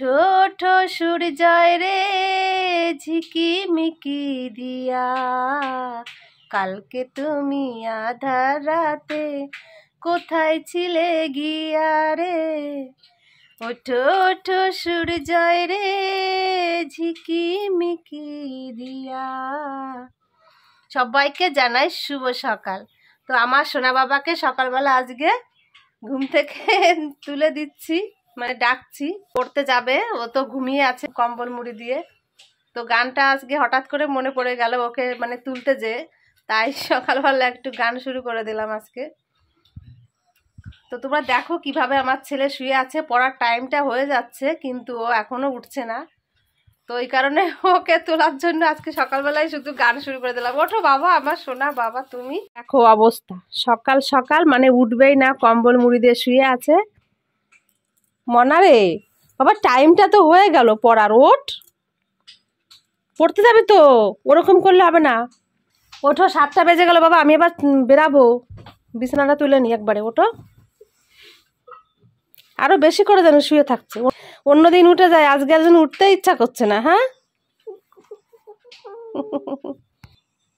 ওঠো ওঠো সূর্যয় রে ঝিকিমিকি দিয়া, কালকে তুমি আধার রাতে কোথায় ছিলে গিয়া রে। ওঠো ওঠো সূর্যয় রে ঝিকিমিকি দিয়া। সবাইকে জানাই শুভ সকাল। তো আমার সোনা বাবাকে সকালবেলা আজকে ঘুম থেকে তুলে দিচ্ছি, মানে ডাকছি, পড়তে যাবে। ও তো ঘুমিয়ে আছে কম্বল মুড়ি দিয়ে। তো গানটা আজকে হঠাৎ করে মনে পড়ে গেল ওকে মানে তুলতে, যে তাই সকালবেলা একটু গান শুরু করে দিলাম আজকে। তো তোমরা দেখো কিভাবে আমার ছেলে শুয়ে আছে, পড়ার টাইমটা হয়ে যাচ্ছে কিন্তু ও এখনো উঠছে না। তো এই কারণে ওকে তোলার জন্য আজকে সকালবেলায় শুধু গান শুরু করে দিলাম। ওঠো বাবা, আমার সোনা বাবা তুমি। দেখো অবস্থা, সকাল সকাল মানে উঠবেই না, কম্বল মুড়ি দিয়ে শুয়ে আছে। মনা রে বাবা, টাইমটা তো হয়ে গেল পড়ার, ওঠ, পড়তে যাবে তো, ওরকম করলে হবে না। ওঠো, 7টা বেজে গেল বাবা, আমি এবার বেরাবো। বিছানাটা তুলে নি একবারে, ওঠো। আরো বেশি করে যেন শুয়ে থাকছে, অন্যদিন উঠে যায়, আজকে যেন উঠতে ইচ্ছা করছে না। হ্যাঁ,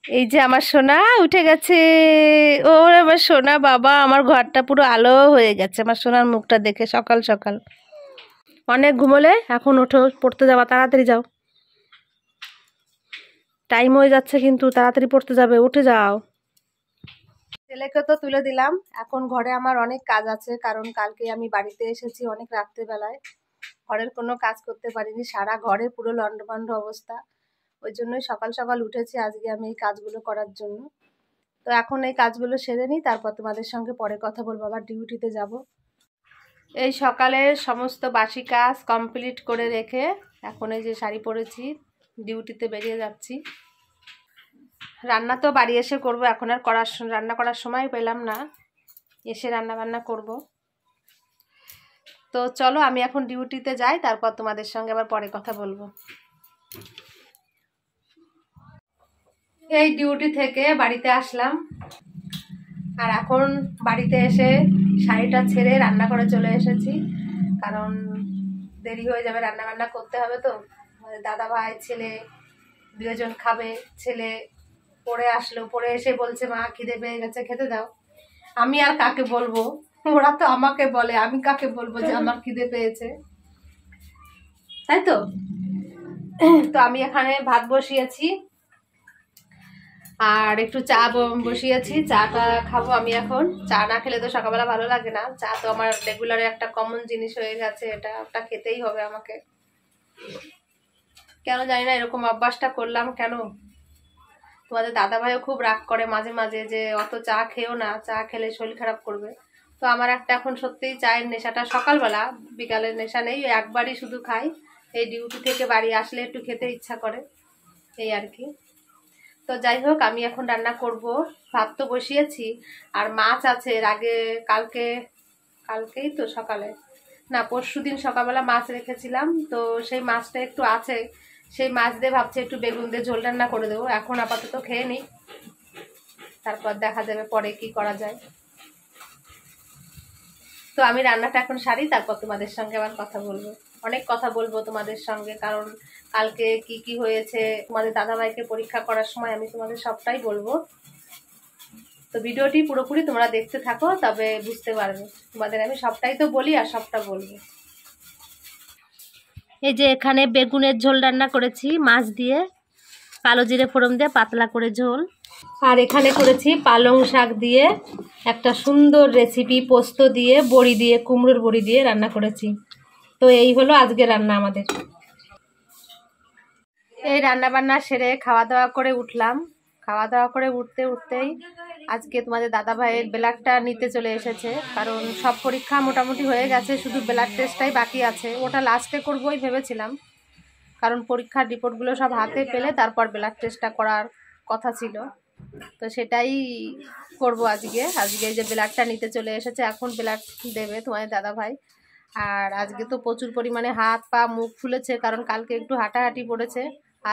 এই যে আমার সোনা উঠে গেছে। ও আমার সোনা বাবা, আমার ঘরটা পুরো আলো হয়ে গেছে আমার সোনার মুখটা দেখে। সকাল সকাল অনেক ঘুমোলে, এখন ওঠো, পড়তে যাওয়া, তাড়াতাড়ি যাও, টাইম হয়ে যাচ্ছে কিন্তু, তাড়াতাড়ি পড়তে যাবে, উঠে যাও। ছেলেকে তো তুলে দিলাম, এখন ঘরে আমার অনেক কাজ আছে, কারণ কালকে আমি বাড়িতে এসেছি অনেক রাত্রেবেলায়, ঘরের কোনো কাজ করতে পারিনি, সারা ঘরে পুরো লন্ডভন্ড অবস্থা। ওই জন্যই সকাল সকাল উঠেছি আজকে আমি এই কাজগুলো করার জন্য। তো এখন এই কাজগুলো সেরে নিই, তারপর তোমাদের সঙ্গে পরে কথা বলবো, আবার ডিউটিতে যাব। এই সকালের সমস্ত বাসি কাজ কমপ্লিট করে রেখে এখন এই যে শাড়ি পরেছি, ডিউটিতে বেরিয়ে যাচ্ছি। রান্না তো বাড়ি এসে করব, এখন আর রান্না করার সময় পেলাম না, এসে রান্না বান্না করব। তো চলো আমি এখন ডিউটিতে যাই, তারপর তোমাদের সঙ্গে আবার পরে কথা বলবো। এই ডিউটি থেকে বাড়িতে আসলাম, আর এখন বাড়িতে এসে শাড়িটা ছেড়ে রান্না করে চলে এসেছি, কারণ দেরি হয়ে যাবে, রান্না বান্না করতে হবে। তো দাদা ভাই ছেলে দুজন খাবে। ছেলে পড়ে আসলো, পড়ে এসে বলছে মা খিদে পেয়ে গেছে, খেতে দাও। আমি আর কাকে বলবো, ওরা তো আমাকে বলে, আমি কাকে বলবো যে আমার খিদে পেয়েছে, তাই তো। তো আমি এখানে ভাত বসিয়েছি আর একটু চা বসিয়েছি, চাটা খাবো আমি এখন। চা না খেলে তো সকালবেলা ভালো লাগে না, চা তো আমার রেগুলারে একটা কমন জিনিস হয়ে গেছে, এটা খেতেই হবে আমাকে। কেন জানি না এরকম অভ্যাসটা করলাম কেন। তোমাদের দাদাভাইও খুব রাগ করে মাঝে মাঝে যে অত চা খেও না, চা খেলে শরীর খারাপ করবে। তো আমার একটা এখন সত্যিই চায়ের নেশাটা সকালবেলা, বিকালের নেশা নেই, একবারই শুধু খাই। এই ডিউটি থেকে বাড়ি আসলে একটু খেতে ইচ্ছা করে, এই আর কি। তো যাই হোক, আমি এখন রান্না করব, ভাত তো বসিয়েছি, আর মাছ আছে। এর আগে কালকেই তো সকালে, না পরশুদিন সকালবেলা মাছ রেখেছিলাম, তো সেই মাছটা একটু আছে, সেই মাছ দিয়ে ভাবছি একটু বেগুন দিয়ে ঝোল রান্না করে দেবো। এখন আপাতত খেয়ে নিই, তারপর দেখা যাবে পরে কি করা যায়। তো আমি রান্নাটা এখন সারি, তারপর তোমাদের সঙ্গে আবার কথা বলবো, অনেক কথা বলবো তোমাদের সঙ্গে, কারণ কালকে কি কি হয়েছে, তোমাদের দাদাভাইকে পরীক্ষা করার সময় আমি তোমাদের সবটাই বলবো। তো ভিডিওটি পুরোপুরি তোমরা দেখতে থাকো, তবে বুঝতে পারবে। তোমাদের আমি সবটাই তো বলি আর সবটা বলবো। এই যে এখানে বেগুনের ঝোল রান্না করেছি মাছ দিয়ে, কালো জিরে ফোড়ন দিয়ে পাতলা করে ঝোল। আর এখানে করেছি পালং শাক দিয়ে একটা সুন্দর রেসিপি, পোস্ত দিয়ে বড়ি দিয়ে, কুমড়োর বড়ি দিয়ে রান্না করেছি। তো এই হলো আজকে রান্না আমাদের। এই রান্না বান্না সেরে খাওয়া দাওয়া করে উঠলাম। খাওয়া দাওয়া করে উঠতেই আজকে তোমাদের দাদা ভাইয়ের ব্লাডটা নিতে চলে এসেছে, কারণ সব পরীক্ষা মোটামুটি হয়ে গেছে, শুধু ব্লাড টেস্টটাই বাকি আছে। ওটা লাস্টে করবোই ভেবেছিলাম, কারণ পরীক্ষার রিপোর্টগুলো সব হাতে পেলে তারপর ব্লাড টেস্টটা করার কথা ছিল। তো সেটাই করব আজকে। এই যে ব্লাডটা নিতে চলে এসেছে, এখন ব্লাড দেবে তোমাদের দাদা ভাই। আর আজকে তো প্রচুর পরিমাণে হাত পা মুখ ফুলেছে, কারণ কালকে একটু হাঁটাহাঁটি পড়েছে।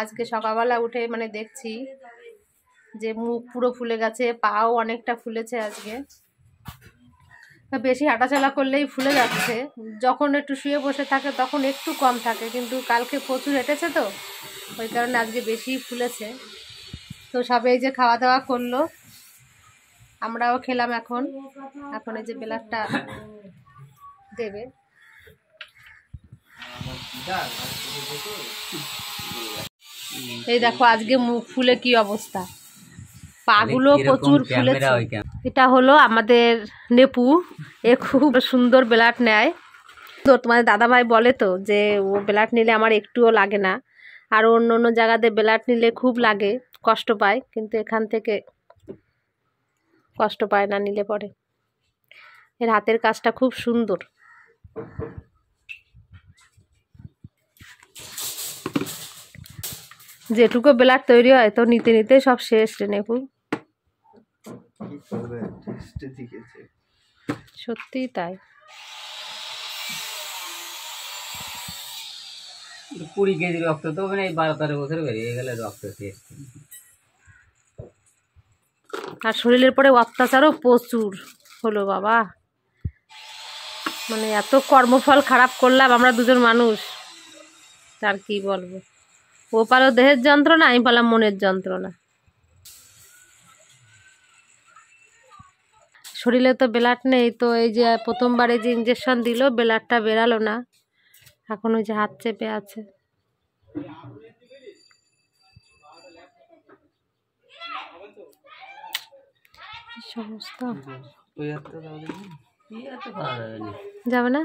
আজকে সকালবেলা উঠে মানে দেখছি যে মুখ পুরো ফুলে গেছে, পাও অনেকটা ফুলেছে আজকে। বেশি হাঁটাচলা করলেই ফুলে যাচ্ছে, যখন একটু শুয়ে বসে থাকে তখন একটু কম থাকে, কিন্তু কালকে প্রচুর হেঁটেছে তো ওই কারণে আজকে বেশি ফুলেছে। তো সবে এই যে খাওয়া দাওয়া করলো, আমরাও খেলাম। এখন এখন এই যে বেলারটা দেবে। এই দেখো আজকে মুখ ফুলে কি অবস্থা, পাগুলো প্রচুর ফুলেছে। এটা হলো আমাদের নেপু, এ খুব সুন্দর বেলাট নেয়। তো তোমাদের দাদাভাই বলে তো যে ও বেলাট নিলে আমার একটুও লাগে না, আর অন্য অন্য জায়গাতে বেলাট নিলে খুব লাগে, কষ্ট পায়, কিন্তু এখান থেকে কষ্ট পায় না নিলে পরে। এর হাতের কাজটা খুব সুন্দর। যেটুকু বেলাট তৈরি হয় তো নিতে নিতে সব শেষ রে নেপু, সত্যিই তাই। 20 কেজি রক্ত তো মানে 12-13 বছর বেরিয়ে গেলে রক্ত টেস্ট। আর শরীরের পরে অত্যাচারও প্রচুর হলো বাবা, মানে এত কর্মফল খারাপ করলাম আমরা দুজন মানুষ, তার কি বলবো। ও পালো দেহের যন্ত্রণা, আমি পালাম মনের যন্ত্রণা। শরীরে তো ব্লাড নেই, তো এই যে প্রথমবারে যে ইঞ্জেকশন দিল ব্লাডটা বেরালো না, এখন ওই যে হাত চেপে আছে। সমস্ত যাবে না,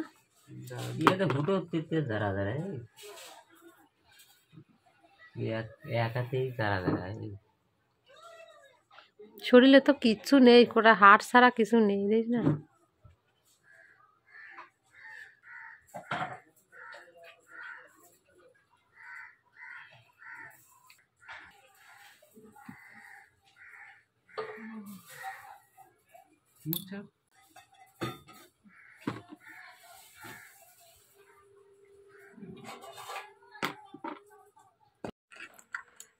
শরীরে তো কিচ্ছু নেই, কোটা হাড় ছাড়া কিছু নেই, দেখ না।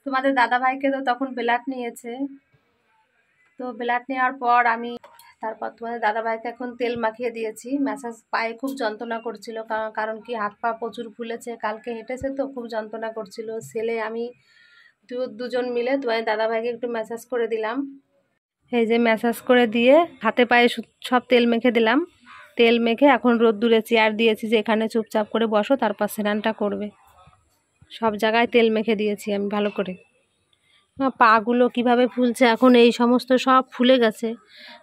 তোমাদের দাদা ভাইকে তো তখন ব্লাড নিয়েছে, তো ব্লাড নেওয়ার পর আমি তারপর তোমাদের দাদা ভাইকে এখন তেল মাখিয়ে দিয়েছি। ম্যাসাজ, পায়ে খুব যন্ত্রণা করছিল, কারণ কি হাত পা প্রচুর ফুলেছে, কালকে হেঁটেছে তো খুব যন্ত্রণা করছিল। ছেলে আমি দুজন মিলে তোমাদের দাদা ভাইকে একটু ম্যাসাজ করে দিলাম। এই যে ম্যাসাজ করে দিয়ে হাতে পায়ে সব তেল মেখে দিলাম। তেল মেখে এখন রোদ্দুরে চেয়ার দিয়েছি যে এখানে চুপচাপ করে বসো, তারপর স্নানটা করবে। সব জায়গায় তেল মেখে দিয়েছি আমি ভালো করে। পাগুলো কিভাবে ফুলছে এখন, এই সমস্ত সব ফুলে গেছে,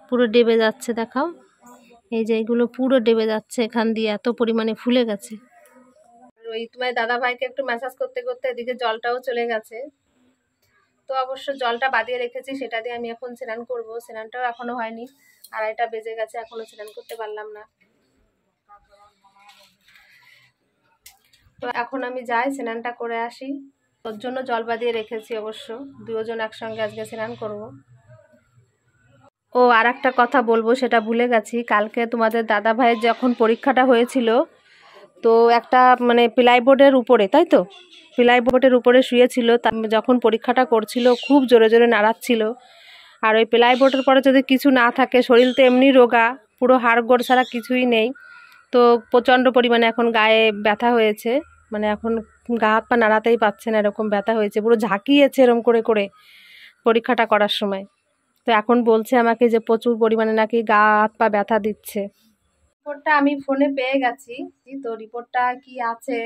পুরো ডেবে যাচ্ছে, দেখাও। এই যে এগুলো পুরো ডেবে যাচ্ছে এখান দিয়ে, এত পরিমাণে ফুলে গেছে। ওই তোমার দাদা ভাইকে একটু ম্যাসাজ করতে করতে এদিকে জলটাও চলে গেছে, তো অবশ্য জলটা বাদিয়ে রেখেছি, সেটা দিয়ে আমি এখন স্নান করব। স্নানটাও এখনো হয়নি, 2:30টা বেজে গেছে, এখনো স্নান করতে পারলাম না। তো এখন আমি যাই স্নানটা করে আসি, ওর জন্য জল বাদিয়ে রেখেছি। অবশ্য দুজন একসঙ্গে আজকে স্নান করব। ও আর একটা কথা বলবো, সেটা ভুলে গেছি। কালকে তোমাদের দাদা ভাইয়ের যখন পরীক্ষাটা হয়েছিল, তো একটা মানে প্লাইবোর্ডের উপরে, তাই তো প্লাইবোর্ডের উপরে শুয়েছিল, যখন পরীক্ষাটা করছিল খুব জোরে জোরে নাড়াচ্ছিল। আর ওই প্লাইবোর্ডের পরে যদি কিছু না থাকে, শরীর তো এমনি রোগা, পুরো হাড় গোড় ছাড়া কিছুই নেই, তো প্রচণ্ড পরিমাণে এখন গায়ে ব্যথা হয়েছে, মানে এখন গা হাত পা নাড়াতেই পারছে না, এরকম ব্যথা হয়েছে, পুরো ঝাঁকিয়েছে এরকম করে করে পরীক্ষাটা করার সময়। তো এখন বলছে আমাকে যে প্রচুর পরিমাণে নাকি গা হাত পা ব্যথা দিচ্ছে। রিপোর্টটা আমি ফোনে পেয়ে গেছি, তো রিপোর্টটা কি আছে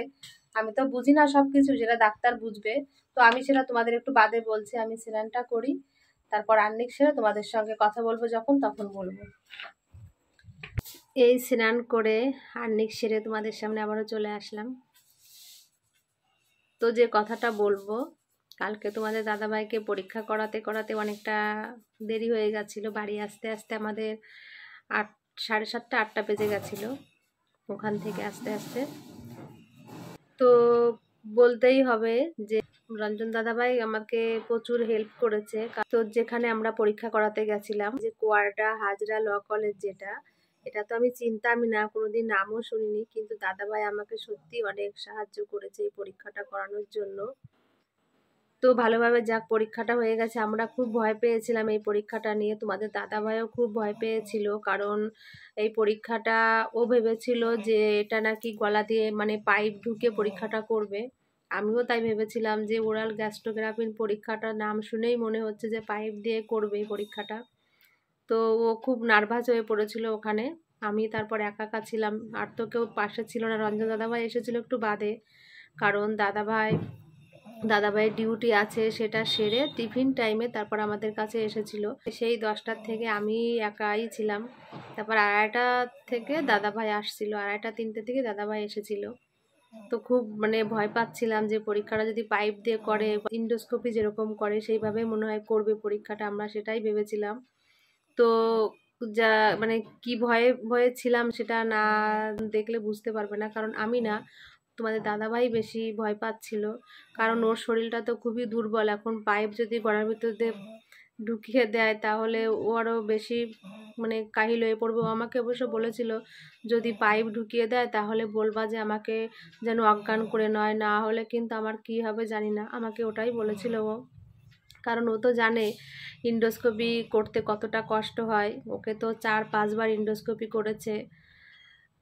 আমি তো বুঝি না সব কিছু, যেটা ডাক্তার বুঝবে। তো আমি সেটা তোমাদের একটু বাদে বলছি, আমি স্নানটা করি, তারপর আর্নিক সেরে তোমাদের সঙ্গে কথা বলবো, যখন তখন বলবো। এই স্নান করে আর্নিক সেরে তোমাদের সামনে আবারও চলে আসলাম। তো যে কথাটা বলবো, কালকে তোমাদের দাদাভাইকে পরীক্ষা করাতে করাতে অনেকটা দেরি হয়ে গেছিলো, বাড়ি আসতে আসতে আমাদের 7:30 8টা বেজে গেছিলো ওখান থেকে আসতে আসতে। তো বলতেই হবে যে রঞ্জন দাদাভাই আমাকে প্রচুর হেল্প করেছে। তো যেখানে আমরা পরীক্ষা করাতে গেছিলাম, যে কোয়ার্ডা হাজরা ল কলেজ, যেটা এটা তো আমি চিনতামই না, কোনোদিন নামও শুনিনি, কিন্তু দাদাভাই আমাকে সত্যি অনেক সাহায্য করেছে এই পরীক্ষাটা করানোর জন্য। তো ভালোভাবে যাক পরীক্ষাটা হয়ে গেছে। আমরা খুব ভয় পেয়েছিলাম এই পরীক্ষাটা নিয়ে, তোমাদের দাদাভাইও খুব ভয় পেয়েছিল, কারণ এই পরীক্ষাটা ও ভেবেছিল যে এটা নাকি গলা দিয়ে মানে পাইপ ঢুকে পরীক্ষাটা করবে। আমিও তাই ভেবেছিলাম যে ওরাল গ্যাস্ট্রোগ্রাফির পরীক্ষাটার নাম শুনেই মনে হচ্ছে যে পাইপ দিয়ে করবে এই পরীক্ষাটা। তো ও খুব নার্ভাস হয়ে পড়েছিল ওখানে। আমি তারপর একা একা ছিলাম, আর তো কেউ পাশে ছিল না। রঞ্জন দাদাভাই এসেছিল একটু বাদে, কারণ দাদাভাইয়ের ডিউটি আছে, সেটা সেরে টিফিন টাইমে তারপর আমাদের কাছে এসেছিল। সেই 10টার থেকে আমি একাই ছিলাম। তারপর 2:30 থেকে দাদাভাই আসছিল, 2:30-3টে থেকে দাদাভাই এসেছিল। তো খুব মানে ভয় পাচ্ছিলাম যে পরীক্ষাটা যদি পাইপ দিয়ে করে, ইন্ডোস্কোপি যেরকম করে সেইভাবে মনে হয় করবে পরীক্ষাটা, আমরা সেটাই ভেবেছিলাম। তো যা মানে কি ভয়ে ভয়ে ছিলাম সেটা না দেখলে বুঝতে পারবে না, কারণ আমি না, তোমাদের দাদাভাই বেশি ভয় পাচ্ছিল, কারণ ওর শরীরটা তো খুবই দুর্বল। এখন পাইপ যদি গলার ভিতর দিয়ে ঢুকিয়ে দেয় তাহলে ও আরও বেশি মানে কাহিল হয়ে পড়বে। ও আমাকে অবশ্য বলেছিল যদি পাইপ ঢুকিয়ে দেয় তাহলে বলবা যে আমাকে যেন অজ্ঞান করে নয়, না হলে কিন্তু আমার কি হবে জানি না, আমাকে ওটাই বলেছিল ও। কারণ ও তো জানে ইন্ডোস্কোপি করতে কতটা কষ্ট হয়, ওকে তো 4-5 বার ইন্ডোস্কোপি করেছে,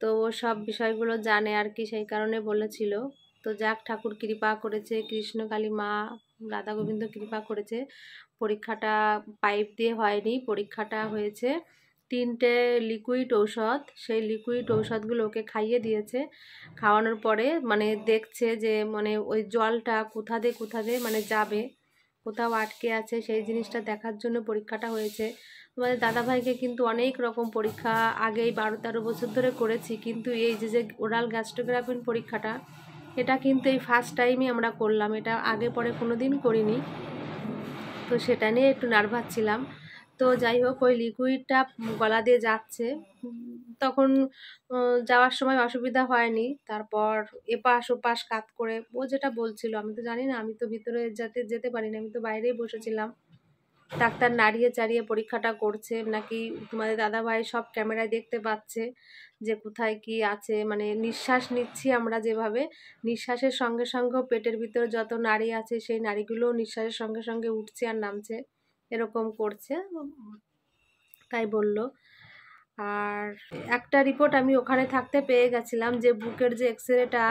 তো ও সব বিষয়গুলো জানে আর কি, সেই কারণে বলেছিল। তো যাক, ঠাকুর কৃপা করেছে, কৃষ্ণকালী মা রাধা গোবিন্দ কৃপা করেছে, পরীক্ষাটা পাইপ দিয়ে হয়নি, পরীক্ষাটা হয়েছে 3টে লিকুইড ঔষধ। সেই লিকুইড ঔষধগুলো ওকে খাইয়ে দিয়েছে। খাওয়ানোর পরে মানে দেখছে যে মানে ওই জলটা কোথা দিয়ে মানে যাবে, কোথাও আটকে আছে, সেই জিনিসটা দেখার জন্য পরীক্ষাটা হয়েছে। তোমাদের দাদাভাইকে কিন্তু অনেক রকম পরীক্ষা আগেই 12-13 বছর ধরে করেছি, কিন্তু এই যে ওরাল গ্যাস্ট্রোগ্রাফির পরীক্ষাটা, এটা কিন্তু এই ফার্স্ট টাইমই আমরা করলাম, এটা আগে পরে কোনো দিন করিনি। তো সেটা নিয়ে একটু নার্ভাস ছিলাম। তো যাই হোক, ওই লিকুইডটা গলা দিয়ে যাচ্ছে, তখন যাওয়ার সময় অসুবিধা হয়নি। তারপর এপাশ ওপাশ কাত করে ও যেটা বলছিল, আমি তো জানি না, আমি তো ভিতরে যেতে পারিনি, আমি তো বাইরেই বসেছিলাম। ডাক্তার নাড়িয়ে চাড়িয়ে পরীক্ষাটা করছে নাকি, তোমাদের দাদাভাই সব ক্যামেরায় দেখতে পাচ্ছে যে কোথায় কি আছে, মানে নিঃশ্বাস নিচ্ছি আমরা যেভাবে, নিঃশ্বাসের সঙ্গে সঙ্গে পেটের ভিতরে যত নাড়ি আছে সেই নাড়িগুলোও নিঃশ্বাসের সঙ্গে সঙ্গে উঠছে আর নামছে, এরকম করছে, তাই বলল। আর একটা রিপোর্ট আমি ওখানে থাকতে পেয়ে গেছিলাম, যে বুকের যে এক্সরেটা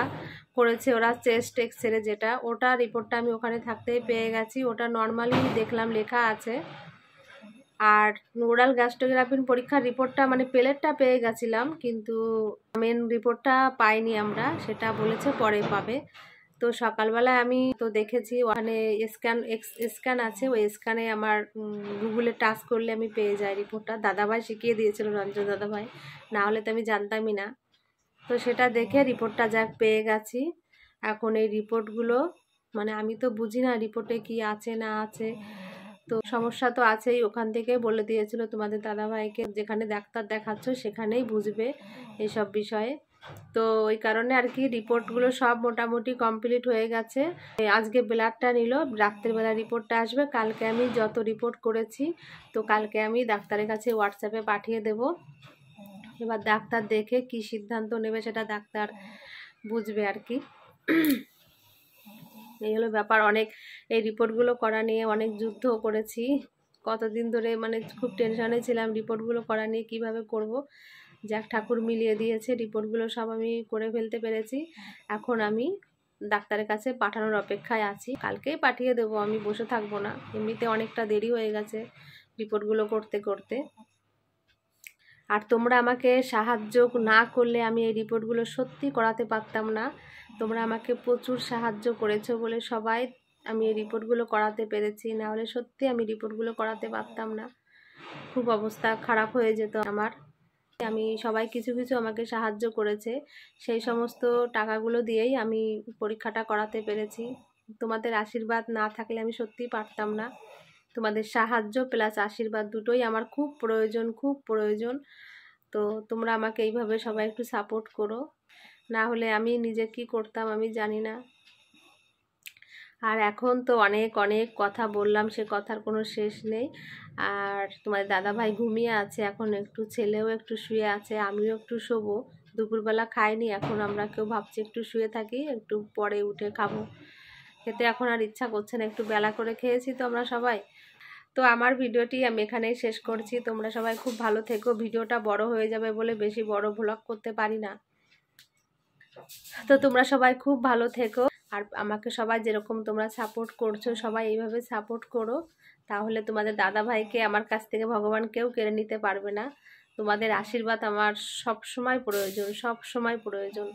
করেছে ওরা, চেস্ট এক্সরে যেটা, ওটা রিপোর্টটা আমি ওখানে থাকতেই পেয়ে গেছি। ওটা নর্মালি দেখলাম লেখা আছে। আর ওরাল গ্যাস্ট্রোগ্রাফির পরীক্ষার রিপোর্টটা মানে পেলেটটা পেয়ে গেছিলাম, কিন্তু মেন রিপোর্টটা পাইনি আমরা, সেটা বলেছে পরে পাবে। তো সকালবেলায় আমি তো দেখেছি ওখানে স্ক্যান আছে, ওই স্ক্যানে আমার গুগলে টাচ করলে আমি পেয়ে যাই রিপোর্টটা। দাদাভাই শিখিয়ে দিয়েছিল, রঞ্জন দাদাভাই, না হলে তো আমি জানতামই না। তো সেটা দেখে রিপোর্টটা যাক পেয়ে গেছি। এখন এই রিপোর্টগুলো মানে আমি তো বুঝি না রিপোর্টে কি আছে না আছে, তো সমস্যা তো আছেই। ওখান থেকে বলে দিয়েছিল তোমাদের দাদাভাইকে যেখানে ডাক্তার দেখাচ্ছ সেখানেই বুঝবে এইসব বিষয়ে। তো ওই কারণে আর কি রিপোর্টগুলো সব মোটামুটি কমপ্লিট হয়ে গেছে। আজকে ব্লাডটা নিল, রাত্রেবেলা রিপোর্টটা আসবে। কালকে আমি যত রিপোর্ট করেছি তো কালকে আমি ডাক্তারের কাছে হোয়াটসঅ্যাপে পাঠিয়ে দেব। এবার ডাক্তার দেখে কি সিদ্ধান্ত নেবে সেটা ডাক্তার বুঝবে আর কি। এই হলো ব্যাপার। অনেক এই রিপোর্টগুলো করা নিয়ে অনেক যুদ্ধ করেছি, কতদিন ধরে মানে খুব টেনশনে ছিলাম রিপোর্টগুলো করা নিয়ে কিভাবে করব। যাক, ঠাকুর মিলিয়ে দিয়েছে, রিপোর্টগুলো সব আমি করে ফেলতে পেরেছি। এখন আমি ডাক্তারের কাছে পাঠানোর অপেক্ষায় আছি, কালকেই পাঠিয়ে দেবো, আমি বসে থাকবো না, এমনিতে অনেকটা দেরি হয়ে গেছে রিপোর্টগুলো করতে করতে। আর তোমরা আমাকে সাহায্য না করলে আমি এই রিপোর্টগুলো সত্যি করাতে পারতাম না। তোমরা আমাকে প্রচুর সাহায্য করেছো বলে সবাই আমি এই রিপোর্টগুলো করাতে পেরেছি, না হলে সত্যি আমি রিপোর্টগুলো করাতে পারতাম না, খুব অবস্থা খারাপ হয়ে যেত আমার। আমি সবাই কিছু কিছু আমাকে সাহায্য করেছে, সেই সমস্ত টাকাগুলো দিয়েই আমি পরীক্ষাটা করাতে পেরেছি। তোমাদের আশীর্বাদ না থাকলে আমি সত্যিই পারতাম না। তোমাদের সাহায্য প্লাস আশীর্বাদ দুটোই আমার খুব প্রয়োজন, খুব প্রয়োজন। তো তোমরা আমাকে এইভাবে সবাই একটু সাপোর্ট করো, না হলে আমি নিজে কি করতাম আমি জানি না। আর এখন তো অনেক অনেক কথা বললাম, সে কথার কোনো শেষ নেই। আর তোমার দাদাভাই ঘুমিয়ে আছে এখন, একটু ছেলেও একটু শুয়ে আছে, আমিও একটু শোবো। দুপুরবেলা খাইনি, এখন আমরা কেউ ভাবছি একটু শুয়ে থাকি, একটু পরে উঠে খাবো। খেতে এখন আর ইচ্ছা করছে না, একটু বেলা করে খেয়েছি তো আমরা সবাই। তো আমার ভিডিওটি আমি এখানেই শেষ করছি। তোমরা সবাই খুব ভালো থেকো। ভিডিওটা বড় হয়ে যাবে বলে বেশি বড় ভ্লগ করতে পারি না। তো তোমরা সবাই খুব ভালো থেকো, আর আমাকে সবাই যেরকম তোমরা সাপোর্ট করছো সবাই এইভাবে সাপোর্ট করো, তাহলে তোমাদের দাদা ভাইকে আমার কাছ থেকে ভগবান কেউ কেড়ে নিতে পারবে না। তোমাদের আশীর্বাদ আমার সব সময় প্রয়োজন, সব সময় প্রয়োজন।